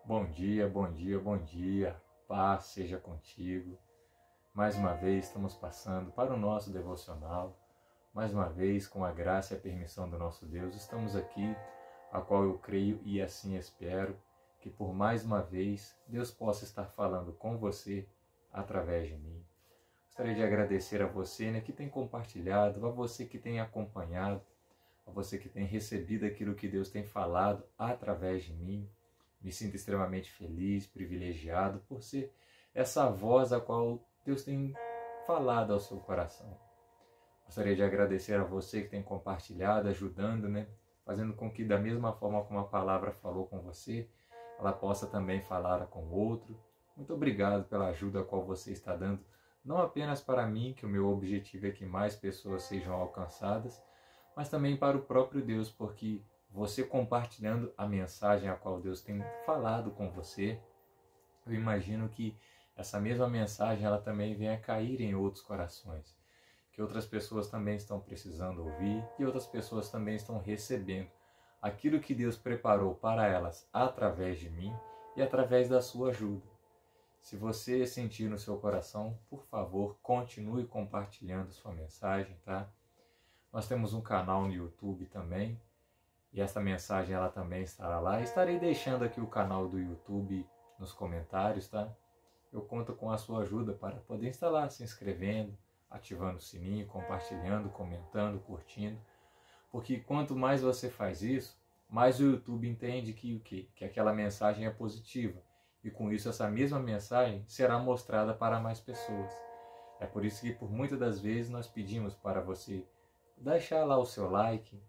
Bom dia, bom dia, bom dia. Paz seja contigo. Mais uma vez estamos passando para o nosso devocional. Mais uma vez, com a graça e a permissão do nosso Deus, estamos aqui, a qual eu creio e assim espero que por mais uma vez Deus possa estar falando com você através de mim. Gostaria de agradecer a você, que tem compartilhado, a você que tem acompanhado, a você que tem recebido aquilo que Deus tem falado através de mim. Me sinto extremamente feliz, privilegiado por ser essa voz a qual Deus tem falado ao seu coração. Gostaria de agradecer a você que tem compartilhado, ajudando, fazendo com que da mesma forma como a palavra falou com você, ela possa também falar com o outro. Muito obrigado pela ajuda a qual você está dando, não apenas para mim, que o meu objetivo é que mais pessoas sejam alcançadas, mas também para o próprio Deus, porque você compartilhando a mensagem a qual Deus tem falado com você, eu imagino que essa mesma mensagem ela também venha cair em outros corações, que outras pessoas também estão precisando ouvir e outras pessoas também estão recebendo aquilo que Deus preparou para elas através de mim e através da sua ajuda. Se você sentir no seu coração, por favor, continue compartilhando sua mensagem, tá? Nós temos um canal no YouTube também, e essa mensagem ela também estará lá. Estarei deixando aqui o canal do YouTube nos comentários, tá? Eu conto com a sua ajuda para poder estar lá se inscrevendo, ativando o sininho, compartilhando, comentando, curtindo. Porque quanto mais você faz isso, mais o YouTube entende que o quê? Que aquela mensagem é positiva. E com isso essa mesma mensagem será mostrada para mais pessoas. É por isso que por muitas das vezes nós pedimos para você deixar lá o seu like,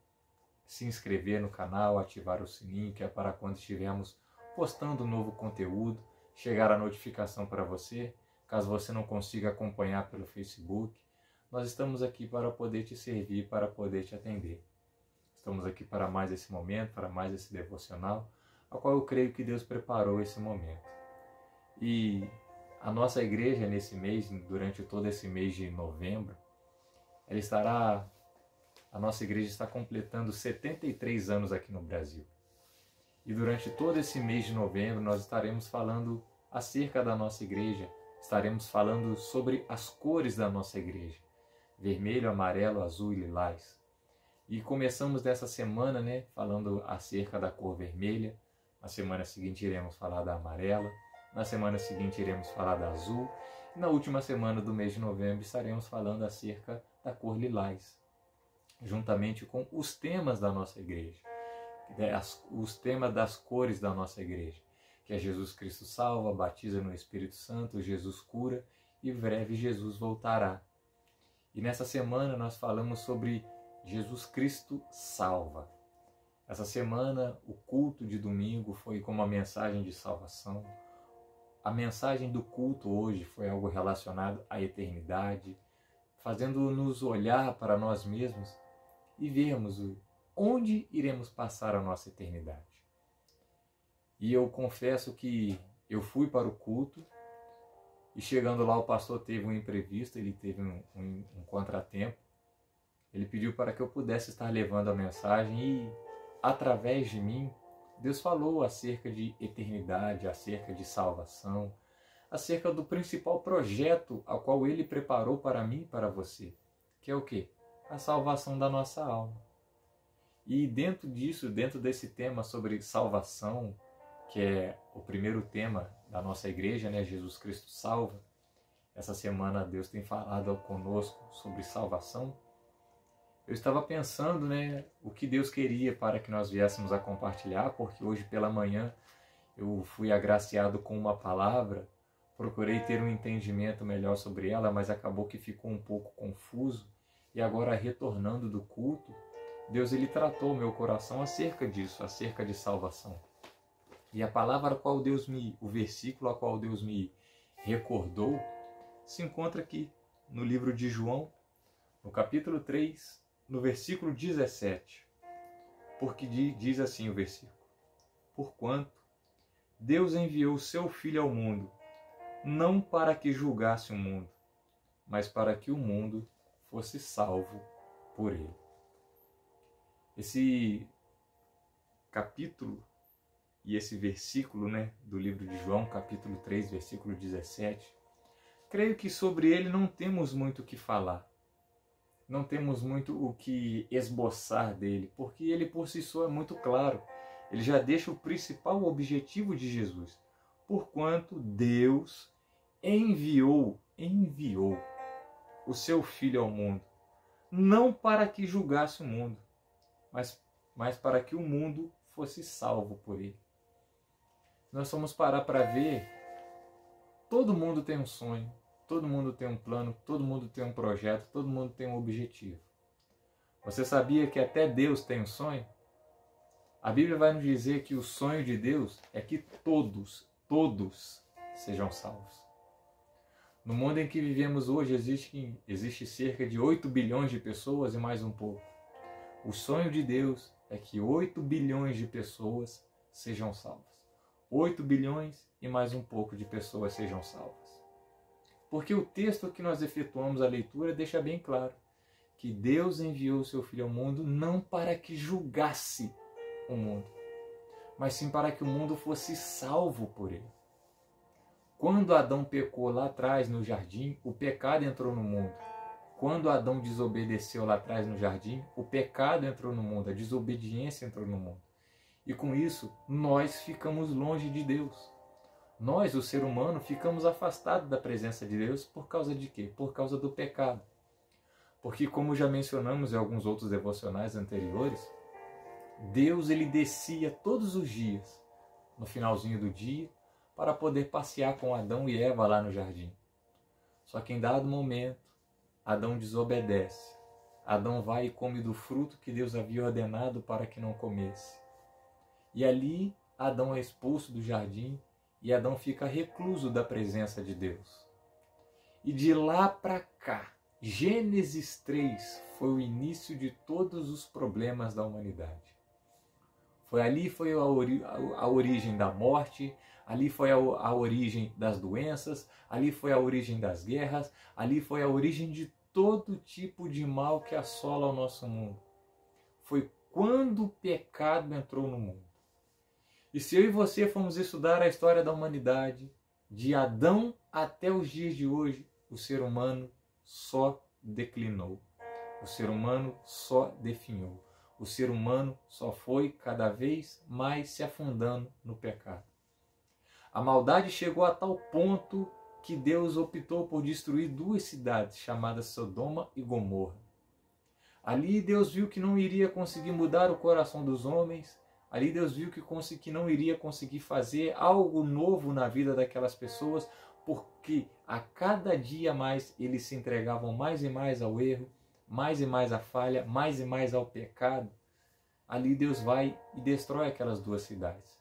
se inscrever no canal, ativar o sininho, que é para quando estivermos postando um novo conteúdo, chegar a notificação para você. Caso você não consiga acompanhar pelo Facebook, nós estamos aqui para poder te servir, para poder te atender. Estamos aqui para mais esse momento, para mais esse devocional, a qual eu creio que Deus preparou esse momento. E a nossa igreja nesse mês, durante todo esse mês de novembro, a nossa igreja está completando 73 anos aqui no Brasil. E durante todo esse mês de novembro nós estaremos falando acerca da nossa igreja, estaremos falando sobre as cores da nossa igreja, vermelho, amarelo, azul e lilás. E começamos dessa semana, falando acerca da cor vermelha. Na semana seguinte iremos falar da amarela, na semana seguinte iremos falar da azul, e na última semana do mês de novembro estaremos falando acerca da cor lilás, juntamente com os temas da nossa igreja, os temas das cores da nossa igreja, que é Jesus Cristo salva, batiza no Espírito Santo, Jesus cura e breve Jesus voltará. E nessa semana nós falamos sobre Jesus Cristo salva. Essa semana o culto de domingo foi com uma mensagem de salvação. A mensagem do culto hoje foi algo relacionado à eternidade, fazendo-nos olhar para nós mesmos e vermos onde iremos passar a nossa eternidade. E eu confesso que eu fui para o culto e chegando lá o pastor teve um imprevisto, ele teve um contratempo. Ele pediu para que eu pudesse estar levando a mensagem e, através de mim, Deus falou acerca de eternidade, acerca de salvação, acerca do principal projeto ao qual Ele preparou para mim e para você, que é o quê? A salvação da nossa alma. E dentro disso, dentro desse tema sobre salvação, que é o primeiro tema da nossa igreja, Jesus Cristo salva, essa semana Deus tem falado conosco sobre salvação. Eu estava pensando, o que Deus queria para que nós viéssemos a compartilhar, porque hoje pela manhã eu fui agraciado com uma palavra, procurei ter um entendimento melhor sobre ela, mas acabou que ficou um pouco confuso. E agora, retornando do culto, Deus ele tratou o meu coração acerca disso, acerca de salvação. E a palavra a qual o versículo a qual Deus me recordou, se encontra aqui no livro de João, no capítulo 3, no versículo 17. Porque diz assim o versículo: Porquanto Deus enviou o seu Filho ao mundo, não para que julgasse o mundo, mas para que o mundo fosse salvo por ele. Esse capítulo e esse versículo, né, do livro de João, capítulo 3, versículo 17, creio que sobre ele não temos muito o que falar. Não temos muito o que esboçar dele, porque ele por si só é muito claro. Ele já deixa o principal objetivo de Jesus. Porquanto Deus enviou o seu Filho ao mundo, não para que julgasse o mundo, mas para que o mundo fosse salvo por ele. Nós vamos parar para ver, todo mundo tem um sonho, todo mundo tem um plano, todo mundo tem um projeto, todo mundo tem um objetivo. Você sabia que até Deus tem um sonho? A Bíblia vai nos dizer que o sonho de Deus é que todos sejam salvos. No mundo em que vivemos hoje existe cerca de 8 bilhões de pessoas e mais um pouco. O sonho de Deus é que 8 bilhões de pessoas sejam salvas. 8 bilhões e mais um pouco de pessoas sejam salvas. Porque o texto que nós efetuamos a leitura deixa bem claro que Deus enviou o seu Filho ao mundo não para que julgasse o mundo, mas sim para que o mundo fosse salvo por ele. Quando Adão pecou lá atrás no jardim, o pecado entrou no mundo. Quando Adão desobedeceu lá atrás no jardim, o pecado entrou no mundo, a desobediência entrou no mundo. E com isso, nós ficamos longe de Deus. Nós, o ser humano, ficamos afastados da presença de Deus por causa de quê? Por causa do pecado. Porque, como já mencionamos em alguns outros devocionais anteriores, Deus ele descia todos os dias, no finalzinho do dia, para poder passear com Adão e Eva lá no jardim. Só que em dado momento, Adão desobedece. Adão vai e come do fruto que Deus havia ordenado para que não comesse. E ali, Adão é expulso do jardim e Adão fica recluso da presença de Deus. E de lá para cá, Gênesis 3 foi o início de todos os problemas da humanidade. Ali foi a origem da morte, ali foi a origem das doenças, ali foi a origem das guerras, ali foi a origem de todo tipo de mal que assola o nosso mundo. Foi quando o pecado entrou no mundo. E se eu e você formos estudar a história da humanidade, de Adão até os dias de hoje, o ser humano só declinou. O ser humano só definhou. O ser humano só foi cada vez mais se afundando no pecado. A maldade chegou a tal ponto que Deus optou por destruir 2 cidades chamadas Sodoma e Gomorra. Ali Deus viu que não iria conseguir mudar o coração dos homens. Ali Deus viu que não iria conseguir fazer algo novo na vida daquelas pessoas, porque a cada dia mais eles se entregavam mais e mais ao erro, mais e mais à falha, mais e mais ao pecado. Ali Deus vai e destrói aquelas 2 cidades.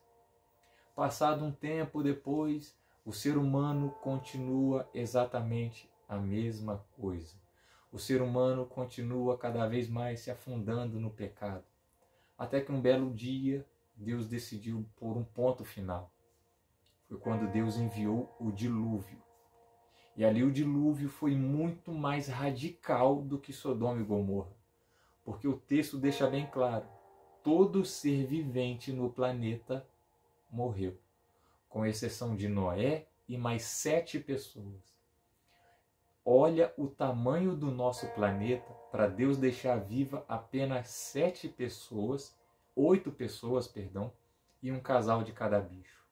Passado um tempo depois, o ser humano continua exatamente a mesma coisa. O ser humano continua cada vez mais se afundando no pecado. Até que um belo dia, Deus decidiu pôr um ponto final. Foi quando Deus enviou o dilúvio. E ali o dilúvio foi muito mais radical do que Sodoma e Gomorra. Porque o texto deixa bem claro, todo ser vivente no planeta morreu, com exceção de Noé e mais 7 pessoas. Olha o tamanho do nosso planeta para Deus deixar viva apenas 7 pessoas, 8 pessoas, perdão, e um casal de cada bicho.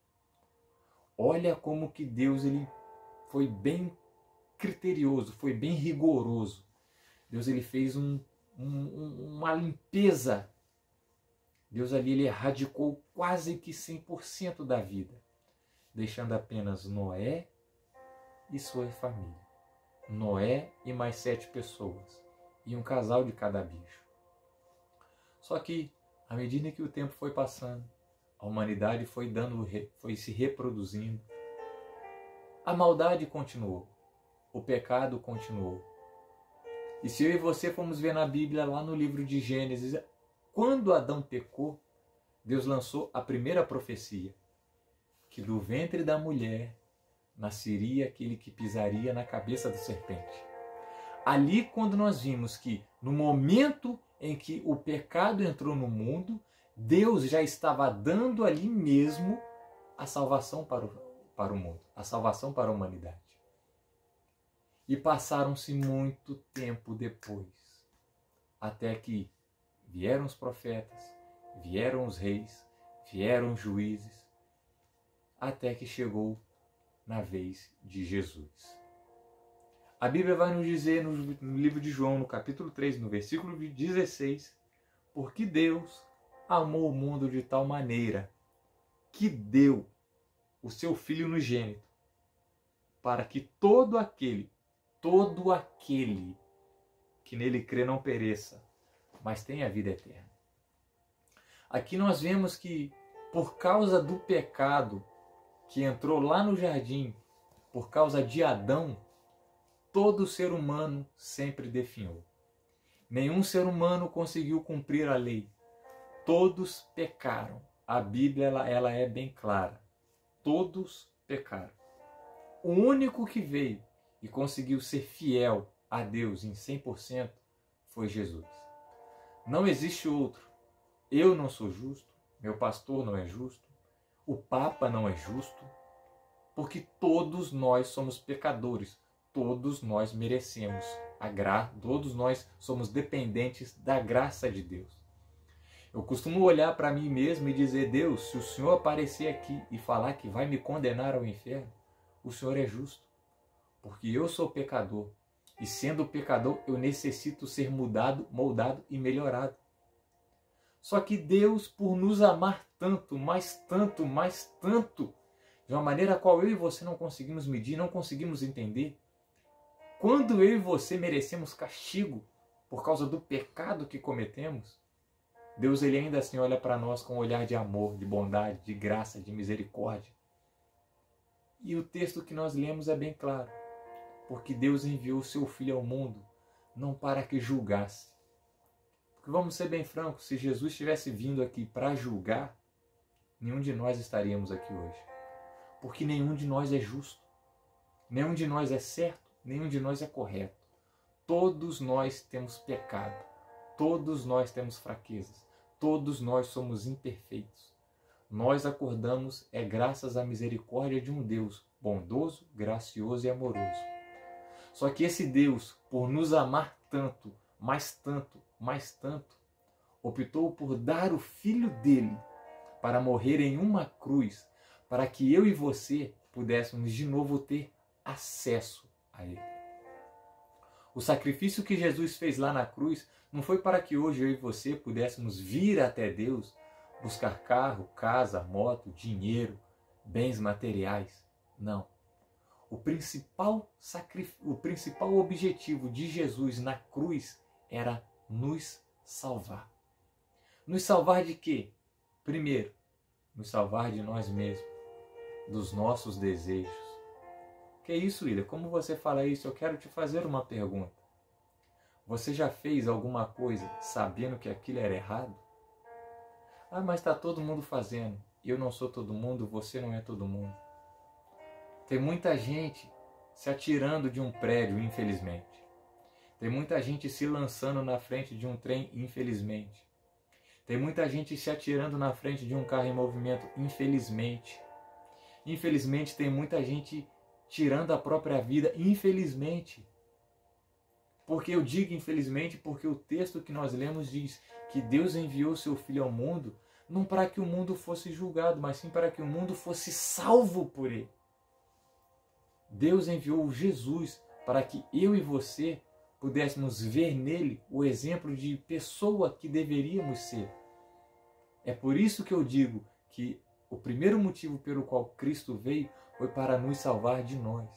Olha como que Deus ele foi bem criterioso, foi bem rigoroso. Deus ele fez uma limpeza. Deus ali ele erradicou quase que 100% da vida, deixando apenas Noé e sua família. Noé e mais 7 pessoas, e um casal de cada bicho. Só que, à medida que o tempo foi passando, a humanidade foi se reproduzindo, a maldade continuou, o pecado continuou. E se eu e você formos ver na Bíblia, lá no livro de Gênesis, quando Adão pecou, Deus lançou a primeira profecia, que do ventre da mulher nasceria aquele que pisaria na cabeça da serpente. Ali, quando nós vimos que no momento em que o pecado entrou no mundo, Deus já estava dando ali mesmo a salvação para o mundo, a salvação para a humanidade. E passaram-se muito tempo depois, até que vieram os profetas, vieram os reis, vieram os juízes, até que chegou na vez de Jesus. A Bíblia vai nos dizer no livro de João, no capítulo 3, no versículo 16, porque Deus amou o mundo de tal maneira que deu o seu Filho unigênito, para que todo aquele que nele crê não pereça, mas tenha a vida eterna. Aqui nós vemos que, por causa do pecado que entrou lá no jardim, por causa de Adão, todo ser humano sempre definhou. Nenhum ser humano conseguiu cumprir a lei. Todos pecaram. A Bíblia ela é bem clara. Todos pecaram. O único que veio e conseguiu ser fiel a Deus em 100% foi Jesus. Não existe outro. Eu não sou justo, meu pastor não é justo, o Papa não é justo, porque todos nós somos pecadores, todos nós merecemos a graça, todos nós somos dependentes da graça de Deus. Eu costumo olhar para mim mesmo e dizer: Deus, se o Senhor aparecer aqui e falar que vai me condenar ao inferno, o Senhor é justo, porque eu sou pecador, e sendo pecador eu necessito ser mudado, moldado e melhorado. Só que Deus, por nos amar tanto, mais tanto, mais tanto, de uma maneira a qual eu e você não conseguimos medir, não conseguimos entender, quando eu e você merecemos castigo por causa do pecado que cometemos, Deus ele ainda assim olha para nós com um olhar de amor, de bondade, de graça, de misericórdia. E o texto que nós lemos é bem claro, porque Deus enviou o seu Filho ao mundo, não para que julgasse. Porque vamos ser bem francos, se Jesus tivesse vindo aqui para julgar, nenhum de nós estaríamos aqui hoje. Porque nenhum de nós é justo, nenhum de nós é certo, nenhum de nós é correto. Todos nós temos pecado, todos nós temos fraquezas, todos nós somos imperfeitos. Nós acordamos graças à misericórdia de um Deus bondoso, gracioso e amoroso. Só que esse Deus, por nos amar tanto, mais tanto, mais tanto, optou por dar o Filho dele para morrer em uma cruz, para que eu e você pudéssemos de novo ter acesso a ele. O sacrifício que Jesus fez lá na cruz não foi para que hoje eu e você pudéssemos vir até Deus, buscar carro, casa, moto, dinheiro, bens materiais. Não. O principal objetivo de Jesus na cruz era nos salvar. Nos salvar de quê? Primeiro, nos salvar de nós mesmos, dos nossos desejos. Que isso, Ida? Como você fala isso? Eu quero te fazer uma pergunta. Você já fez alguma coisa sabendo que aquilo era errado? Ah, mas está todo mundo fazendo. Eu não sou todo mundo, você não é todo mundo. Tem muita gente se atirando de um prédio, infelizmente. Tem muita gente se lançando na frente de um trem, infelizmente. Tem muita gente se atirando na frente de um carro em movimento, infelizmente. Infelizmente, tem muita gente tirando a própria vida, infelizmente. Porque eu digo infelizmente porque o texto que nós lemos diz que Deus enviou seu Filho ao mundo não para que o mundo fosse julgado, mas sim para que o mundo fosse salvo por ele. Deus enviou Jesus para que eu e você pudéssemos ver nele o exemplo de pessoa que deveríamos ser. É por isso que eu digo que o primeiro motivo pelo qual Cristo veio foi para nos salvar de nós.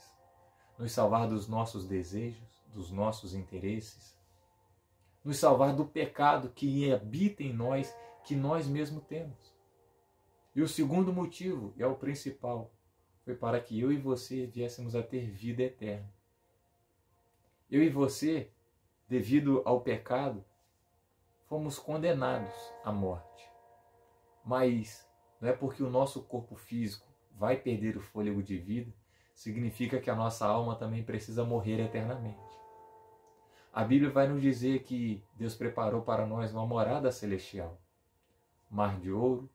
Nos salvar dos nossos desejos, dos nossos interesses. Nos salvar do pecado que habita em nós, que nós mesmos temos. E o segundo motivo, e é o principal, foi para que eu e você viéssemos a ter vida eterna. Eu e você, devido ao pecado, fomos condenados à morte. Mas não é porque o nosso corpo físico vai perder o fôlego de vida, significa que a nossa alma também precisa morrer eternamente. A Bíblia vai nos dizer que Deus preparou para nós uma morada celestial. mar de ouro,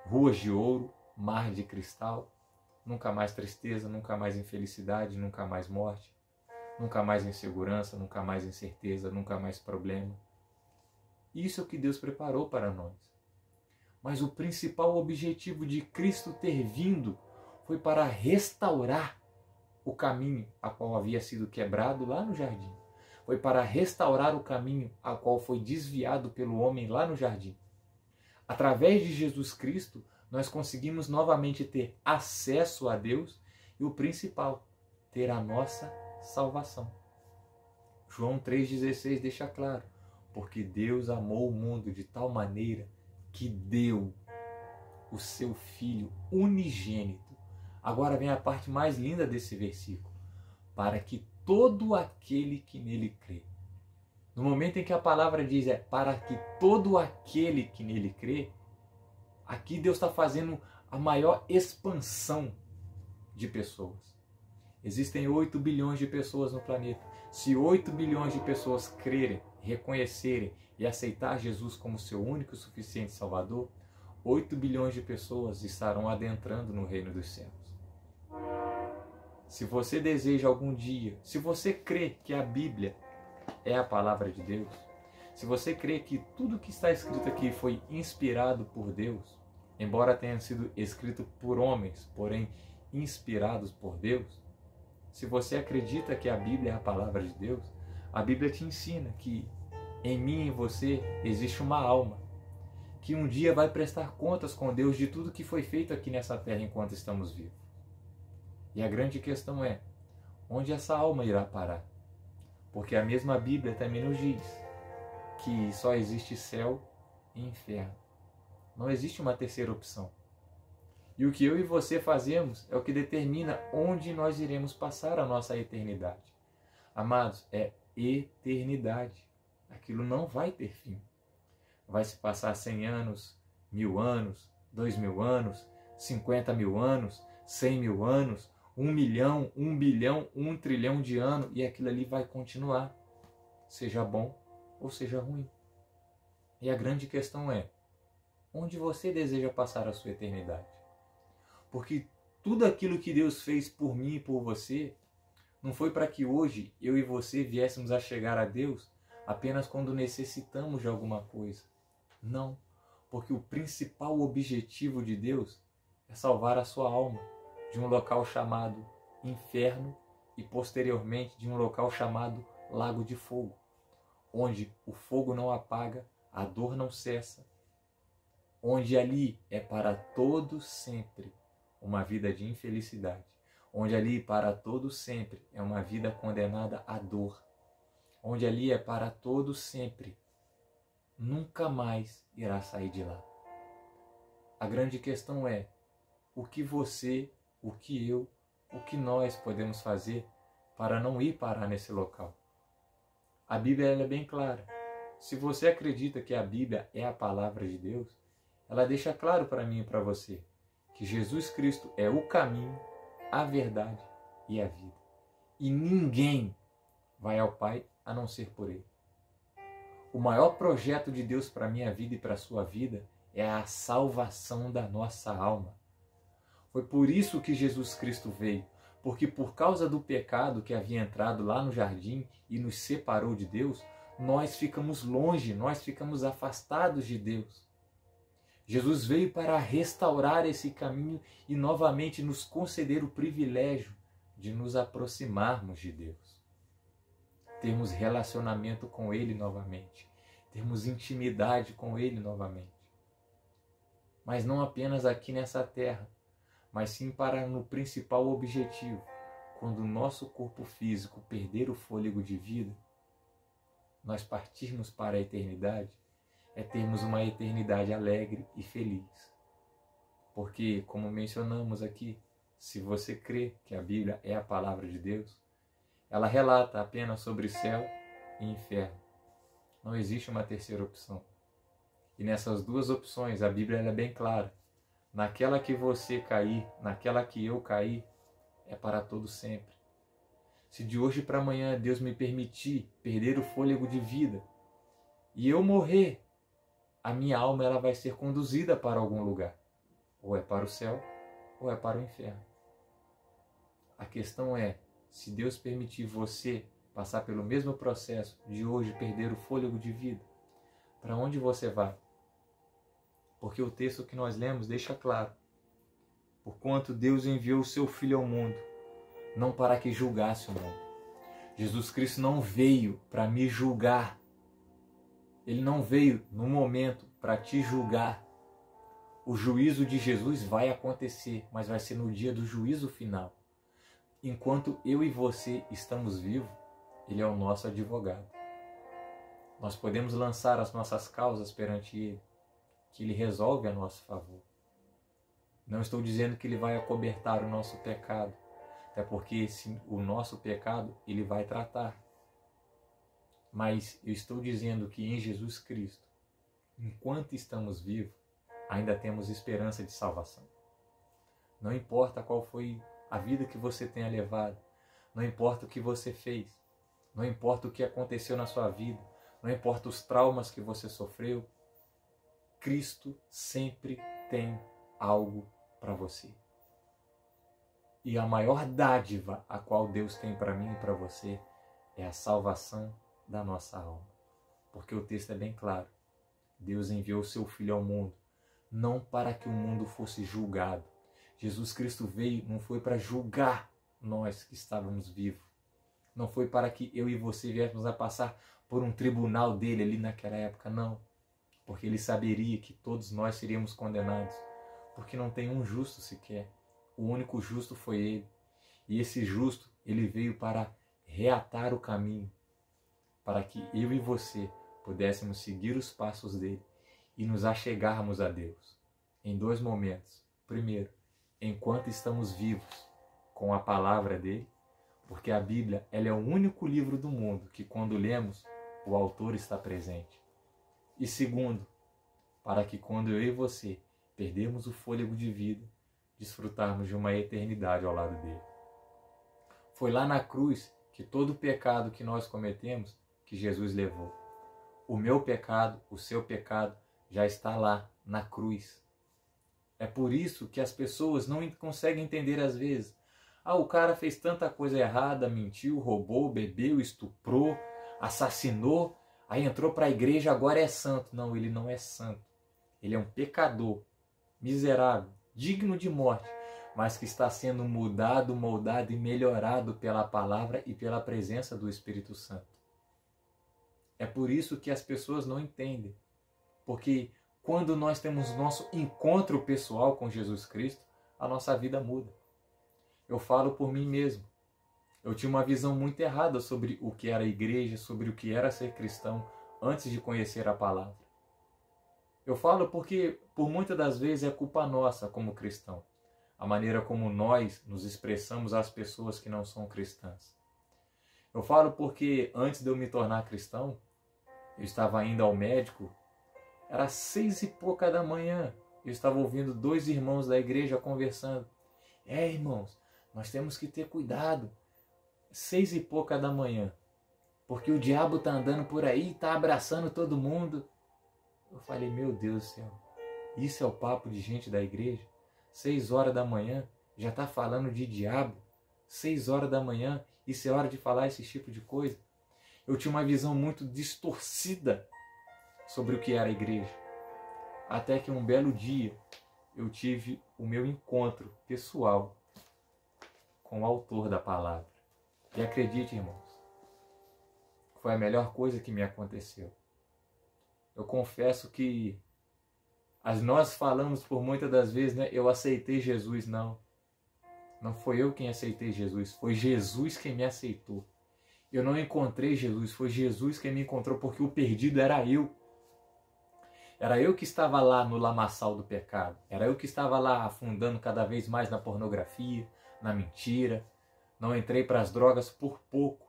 ruas de ouro, mar de cristal, nunca mais tristeza, nunca mais infelicidade, nunca mais morte, nunca mais insegurança, nunca mais incerteza, nunca mais problema. Isso é o que Deus preparou para nós. Mas o principal objetivo de Cristo ter vindo foi para restaurar o caminho a qual havia sido quebrado lá no jardim. Foi para restaurar o caminho a qual foi desviado pelo homem lá no jardim. Através de Jesus Cristo, nós conseguimos novamente ter acesso a Deus e o principal, ter a nossa salvação. João 3,16 deixa claro, porque Deus amou o mundo de tal maneira que deu o seu Filho unigênito. Agora vem a parte mais linda desse versículo. Para que todo aquele que nele crê. No momento em que a palavra diz para que todo aquele que nele crê, aqui Deus está fazendo a maior expansão de pessoas. Existem 8 bilhões de pessoas no planeta. Se 8 bilhões de pessoas crerem, reconhecerem e aceitar Jesus como seu único e suficiente Salvador, 8 bilhões de pessoas estarão adentrando no reino dos céus. Se você deseja algum dia, se você crê que a Bíblia é a palavra de Deus, se você crê que tudo que está escrito aqui foi inspirado por Deus, embora tenha sido escrito por homens, porém inspirados por Deus, se você acredita que a Bíblia é a palavra de Deus, a Bíblia te ensina que em mim e em você existe uma alma, que um dia vai prestar contas com Deus de tudo que foi feito aqui nessa terra enquanto estamos vivos. E a grande questão é, onde essa alma irá parar? Porque a mesma Bíblia também nos diz que só existe céu e inferno. Não existe uma terceira opção. E o que eu e você fazemos é o que determina onde nós iremos passar a nossa eternidade. Amados, é eternidade. Aquilo não vai ter fim. Vai se passar 100 anos, 1000 anos, 2000 anos, 50 mil anos, 100 mil anos, 1 milhão, 1 bilhão, 1 trilhão de anos, e aquilo ali vai continuar, seja bom ou seja ruim. E a grande questão é, onde você deseja passar a sua eternidade? Porque tudo aquilo que Deus fez por mim e por você, não foi para que hoje eu e você viéssemos a chegar a Deus apenas quando necessitamos de alguma coisa. Não, porque o principal objetivo de Deus é salvar a sua alma de um local chamado inferno e posteriormente de um local chamado lago de fogo, onde o fogo não apaga, a dor não cessa, onde ali é para todo sempre uma vida de infelicidade, onde ali para todo sempre é uma vida condenada à dor, onde ali é para todo sempre, nunca mais irá sair de lá. A grande questão é, o que você, o que eu, o que nós podemos fazer para não ir parar nesse local? A Bíblia ela é bem clara. Se você acredita que a Bíblia é a palavra de Deus, ela deixa claro para mim e para você que Jesus Cristo é o caminho, a verdade e a vida. E ninguém vai ao Pai a não ser por Ele. O maior projeto de Deus para a minha vida e para a sua vida é a salvação da nossa alma. Foi por isso que Jesus Cristo veio, porque por causa do pecado que havia entrado lá no jardim e nos separou de Deus, nós ficamos longe, nós ficamos afastados de Deus. Jesus veio para restaurar esse caminho e novamente nos conceder o privilégio de nos aproximarmos de Deus. Termos relacionamento com Ele novamente, termos intimidade com Ele novamente. Mas não apenas aqui nessa terra, mas sim para no principal objetivo, quando o nosso corpo físico perder o fôlego de vida, nós partirmos para a eternidade, é termos uma eternidade alegre e feliz. Porque, como mencionamos aqui, se você crê que a Bíblia é a palavra de Deus, ela relata apenas sobre céu e inferno. Não existe uma terceira opção. E nessas duas opções, a Bíblia é bem clara. Naquela que você cair, naquela que eu cair, é para todo sempre. Se de hoje para amanhã Deus me permitir perder o fôlego de vida e eu morrer a minha alma ela vai ser conduzida para algum lugar. Ou é para o céu, ou é para o inferno. A questão é, se Deus permitir você passar pelo mesmo processo de hoje perder o fôlego de vida, para onde você vai? Porque o texto que nós lemos deixa claro: porquanto Deus enviou o seu Filho ao mundo, não para que julgasse o mundo. Jesus Cristo não veio para me julgar. Ele não veio no momento para te julgar. O juízo de Jesus vai acontecer, mas vai ser no dia do juízo final. Enquanto eu e você estamos vivos, Ele é o nosso advogado. Nós podemos lançar as nossas causas perante Ele, que Ele resolve a nosso favor. Não estou dizendo que Ele vai acobertar o nosso pecado, até porque o nosso pecado Ele vai tratar. Mas eu estou dizendo que em Jesus Cristo, enquanto estamos vivos, ainda temos esperança de salvação. Não importa qual foi a vida que você tenha levado, não importa o que você fez, não importa o que aconteceu na sua vida, não importa os traumas que você sofreu, Cristo sempre tem algo para você. E a maior dádiva a qual Deus tem para mim e para você é a salvação da nossa alma. Porque o texto é bem claro. Deus enviou o seu Filho ao mundo, não para que o mundo fosse julgado. Jesus Cristo veio, não foi para julgar nós que estávamos vivos. Não foi para que eu e você viéssemos a passar por um tribunal dele ali naquela época, não. Porque ele saberia que todos nós seríamos condenados. Porque não tem um justo sequer. O único justo foi ele. E esse justo, ele veio para reatar o caminho, para que eu e você pudéssemos seguir os passos dele e nos achegarmos a Deus. Em dois momentos. Primeiro, enquanto estamos vivos com a palavra dele, porque a Bíblia ela é o único livro do mundo que quando lemos, o autor está presente. E segundo, para que quando eu e você perdermos o fôlego de vida, desfrutarmos de uma eternidade ao lado dele. Foi lá na cruz que todo o pecado que nós cometemos, que Jesus levou. O meu pecado, o seu pecado, já está lá na cruz. É por isso que as pessoas não conseguem entender às vezes. O cara fez tanta coisa errada, mentiu, roubou, bebeu, estuprou, assassinou, aí entrou para a igreja, agora é santo. Não, ele não é santo. Ele é um pecador, miserável, digno de morte, mas que está sendo mudado, moldado e melhorado pela palavra e pela presença do Espírito Santo. É por isso que as pessoas não entendem. Porque quando nós temos nosso encontro pessoal com Jesus Cristo, a nossa vida muda. Eu falo por mim mesmo. Eu tinha uma visão muito errada sobre o que era a igreja, sobre o que era ser cristão, antes de conhecer a palavra. Eu falo porque, por muitas das vezes, é culpa nossa como cristão. A maneira como nós nos expressamos às pessoas que não são cristãs. Eu falo porque, antes de eu me tornar cristão, eu estava indo ao médico, era 6 e pouca da manhã, eu estava ouvindo 2 irmãos da igreja conversando. Irmãos, nós temos que ter cuidado. 6 e pouca da manhã, porque o diabo está andando por aí, está abraçando todo mundo. Eu falei, meu Deus do céu, isso é o papo de gente da igreja? 6 horas da manhã, já está falando de diabo? 6 horas da manhã, isso é hora de falar esse tipo de coisa? Eu tinha uma visão muito distorcida sobre o que era a igreja. Até que um belo dia, eu tive o meu encontro pessoal com o autor da palavra. E acredite, irmãos, foi a melhor coisa que me aconteceu. Eu confesso que nós falamos por muitas das vezes, né? Eu aceitei Jesus, não. Não foi eu quem aceitei Jesus, foi Jesus quem me aceitou. Eu não encontrei Jesus, foi Jesus quem me encontrou, porque o perdido era eu. Era eu que estava lá no lamaçal do pecado. Era eu que estava lá afundando cada vez mais na pornografia, na mentira. Não entrei para as drogas por pouco,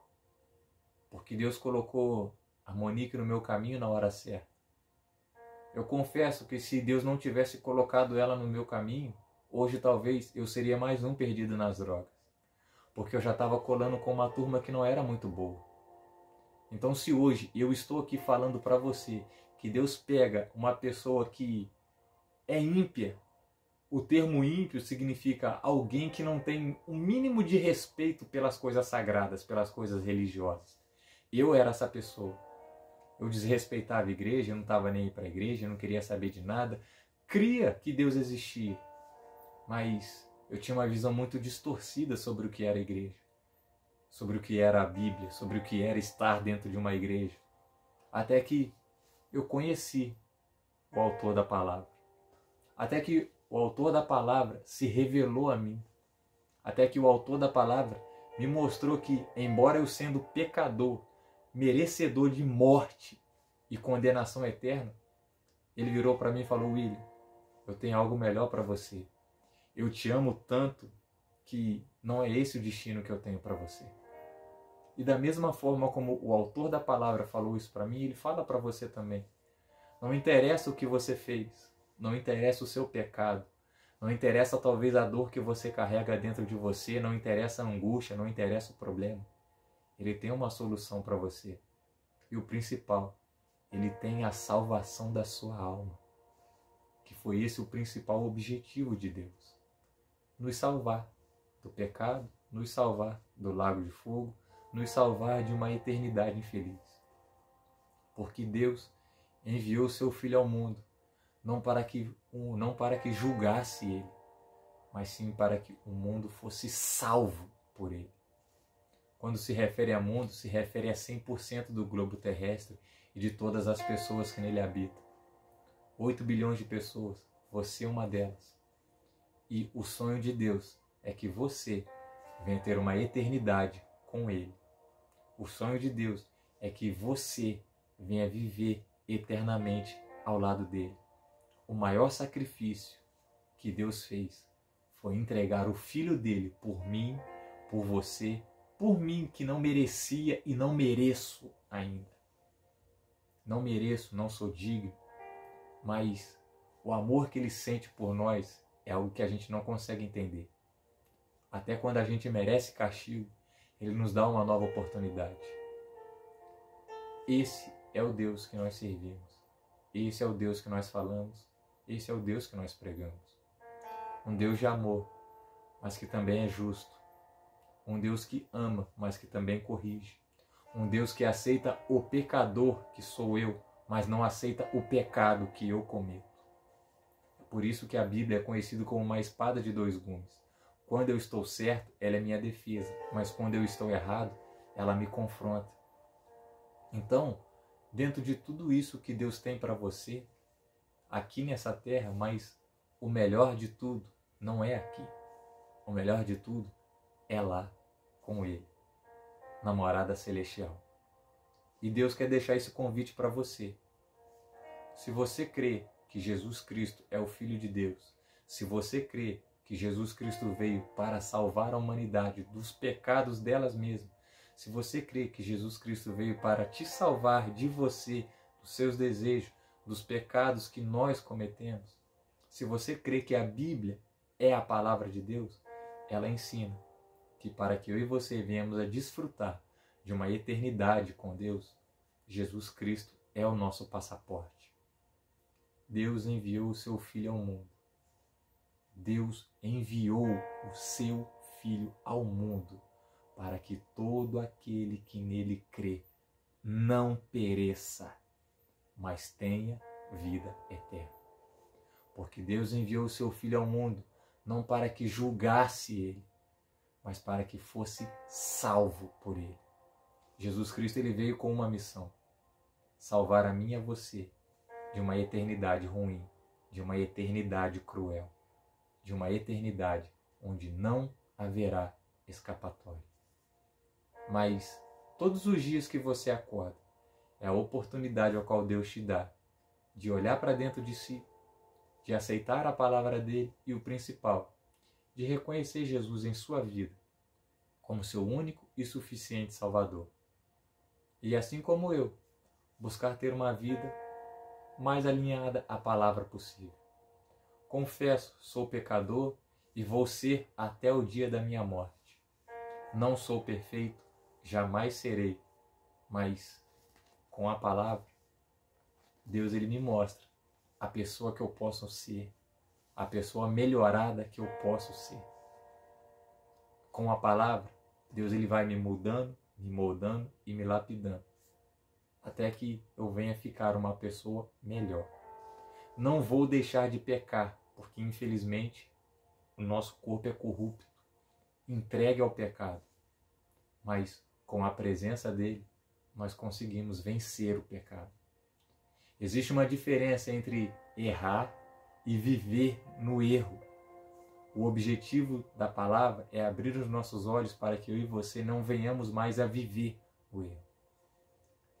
porque Deus colocou a Monique no meu caminho na hora certa. Eu confesso que se Deus não tivesse colocado ela no meu caminho, hoje talvez eu seria mais um perdido nas drogas, porque eu já estava colando com uma turma que não era muito boa. Então, se hoje eu estou aqui falando para você que Deus pega uma pessoa que é ímpia. O termo ímpio significa alguém que não tem um mínimo de respeito pelas coisas sagradas, pelas coisas religiosas. Eu era essa pessoa. Eu desrespeitava a igreja, eu não estava nem aí para a igreja, eu não queria saber de nada. Cria que Deus existia, mas eu tinha uma visão muito distorcida sobre o que era a igreja, sobre o que era a Bíblia, sobre o que era estar dentro de uma igreja. Até que eu conheci o autor da palavra. Até que o autor da palavra se revelou a mim. Até que o autor da palavra me mostrou que, embora eu sendo pecador, merecedor de morte e condenação eterna, ele virou para mim e falou: William, eu tenho algo melhor para você. Eu te amo tanto que não é esse o destino que eu tenho para você. E da mesma forma como o autor da palavra falou isso para mim, ele fala para você também. Não interessa o que você fez, não interessa o seu pecado, não interessa talvez a dor que você carrega dentro de você, não interessa a angústia, não interessa o problema. Ele tem uma solução para você. E o principal, ele tem a salvação da sua alma. Que foi esse o principal objetivo de Deus. Nos salvar do pecado, nos salvar do lago de fogo, nos salvar de uma eternidade infeliz. Porque Deus enviou seu Filho ao mundo, não para que julgasse ele, mas sim para que o mundo fosse salvo por ele. Quando se refere a mundo, se refere a 100% do globo terrestre e de todas as pessoas que nele habitam. 8 bilhões de pessoas, você é uma delas. E o sonho de Deus é que você venha ter uma eternidade com ele. O sonho de Deus é que você venha viver eternamente ao lado dele. O maior sacrifício que Deus fez foi entregar o Filho dele por mim, por você, por mim que não merecia e não mereço ainda. Não mereço, não sou digno, mas o amor que ele sente por nós é algo que a gente não consegue entender. Até quando a gente merece castigo, ele nos dá uma nova oportunidade. Esse é o Deus que nós servimos. Esse é o Deus que nós falamos. Esse é o Deus que nós pregamos. Um Deus de amor, mas que também é justo. Um Deus que ama, mas que também corrige. Um Deus que aceita o pecador, que sou eu, mas não aceita o pecado que eu cometo. É por isso que a Bíblia é conhecida como uma espada de dois gumes. Quando eu estou certo, ela é minha defesa, mas quando eu estou errado, ela me confronta. Então, dentro de tudo isso que Deus tem para você, aqui nessa terra, mas o melhor de tudo não é aqui. O melhor de tudo é lá, com Ele, na morada celestial. E Deus quer deixar esse convite para você. Se você crê que Jesus Cristo é o Filho de Deus, se você crê que Jesus Cristo veio para salvar a humanidade dos pecados delas mesmas, se você crê que Jesus Cristo veio para te salvar de você, dos seus desejos, dos pecados que nós cometemos, se você crê que a Bíblia é a palavra de Deus, ela ensina que para que eu e você venhamos a desfrutar de uma eternidade com Deus, Jesus Cristo é o nosso passaporte. Deus enviou o seu Filho ao mundo. Deus enviou o seu Filho ao mundo para que todo aquele que nele crê não pereça, mas tenha vida eterna. Porque Deus enviou o seu Filho ao mundo não para que julgasse ele, mas para que fosse salvo por ele. Jesus Cristo ele veio com uma missão: salvar a mim e a você de uma eternidade ruim, de uma eternidade cruel, de uma eternidade onde não haverá escapatória. Mas todos os dias que você acorda, é a oportunidade ao qual Deus te dá de olhar para dentro de si, de aceitar a palavra dele e o principal, de reconhecer Jesus em sua vida como seu único e suficiente Salvador. E assim como eu, buscar ter uma vida mais alinhada à palavra possível. Confesso, sou pecador e vou ser até o dia da minha morte. Não sou perfeito, jamais serei, mas com a palavra Deus ele me mostra a pessoa que eu posso ser, a pessoa melhorada que eu posso ser. Com a palavra, Deus ele vai me mudando, me moldando e me lapidando, até que eu venha ficar uma pessoa melhor. Não vou deixar de pecar, porque infelizmente o nosso corpo é corrupto, entregue ao pecado. Mas com a presença dele, nós conseguimos vencer o pecado. Existe uma diferença entre errar e viver no erro. O objetivo da palavra é abrir os nossos olhos para que eu e você não venhamos mais a viver o erro.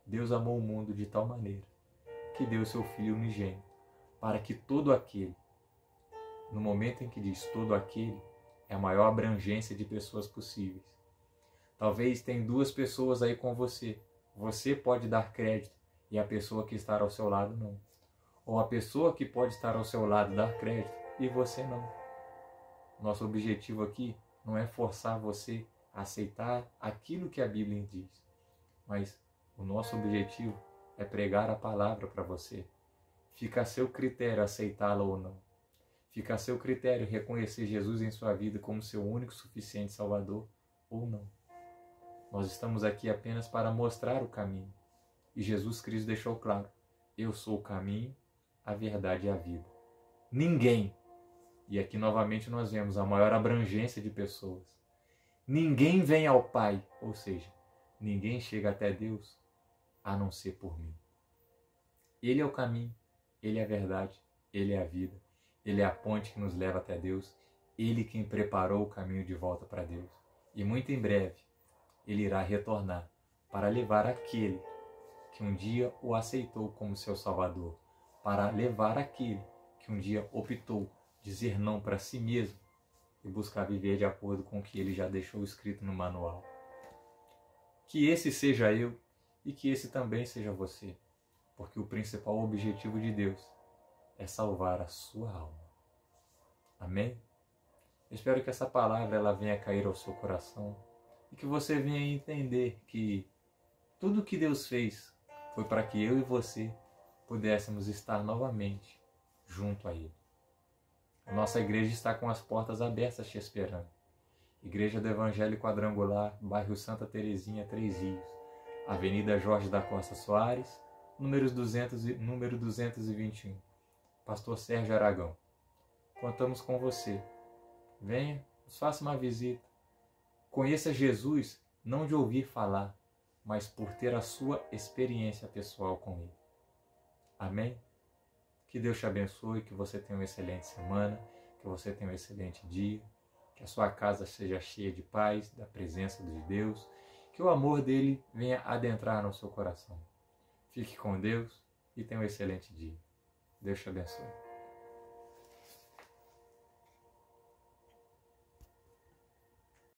Deus amou o mundo de tal maneira que deu seu Filho unigênito, para que todo aquele, no momento em que diz todo aquele, é a maior abrangência de pessoas possíveis. Talvez tenha duas pessoas aí com você. Você pode dar crédito e a pessoa que está ao seu lado não. Ou a pessoa que pode estar ao seu lado dar crédito e você não. Nosso objetivo aqui não é forçar você a aceitar aquilo que a Bíblia diz, mas o nosso objetivo é pregar a palavra para você. Fica a seu critério aceitá-la ou não. Fica a seu critério reconhecer Jesus em sua vida como seu único e suficiente Salvador ou não. Nós estamos aqui apenas para mostrar o caminho. E Jesus Cristo deixou claro: eu sou o caminho, a verdade e a vida. Ninguém, e aqui novamente nós vemos a maior abrangência de pessoas, ninguém vem ao Pai, ou seja, ninguém chega até Deus a não ser por mim. Ele é o caminho, Ele é a verdade, Ele é a vida, Ele é a ponte que nos leva até Deus, Ele quem preparou o caminho de volta para Deus. E muito em breve, Ele irá retornar para levar aquele que um dia o aceitou como seu Salvador, para levar aquele que um dia optou dizer não para si mesmo e buscar viver de acordo com o que ele já deixou escrito no manual. Que esse seja eu e que esse também seja você, porque o principal objetivo de Deus é salvar a sua alma. Amém? Eu espero que essa palavra ela venha cair ao seu coração e que você venha entender que tudo o que Deus fez foi para que eu e você pudéssemos estar novamente junto a Ele. A nossa igreja está com as portas abertas te esperando. Igreja do Evangelho Quadrangular, bairro Santa Terezinha, 3 Rios, Avenida Jorge da Costa Soares, número 221. Pastor Sérgio Aragão. Contamos com você. Venha, nos faça uma visita. Conheça Jesus, não de ouvir falar, mas por ter a sua experiência pessoal com Ele. Amém? Que Deus te abençoe, que você tenha uma excelente semana, que você tenha um excelente dia, que a sua casa seja cheia de paz, da presença de Deus, que o amor dele venha adentrar no seu coração. Fique com Deus e tenha um excelente dia. Deus te abençoe.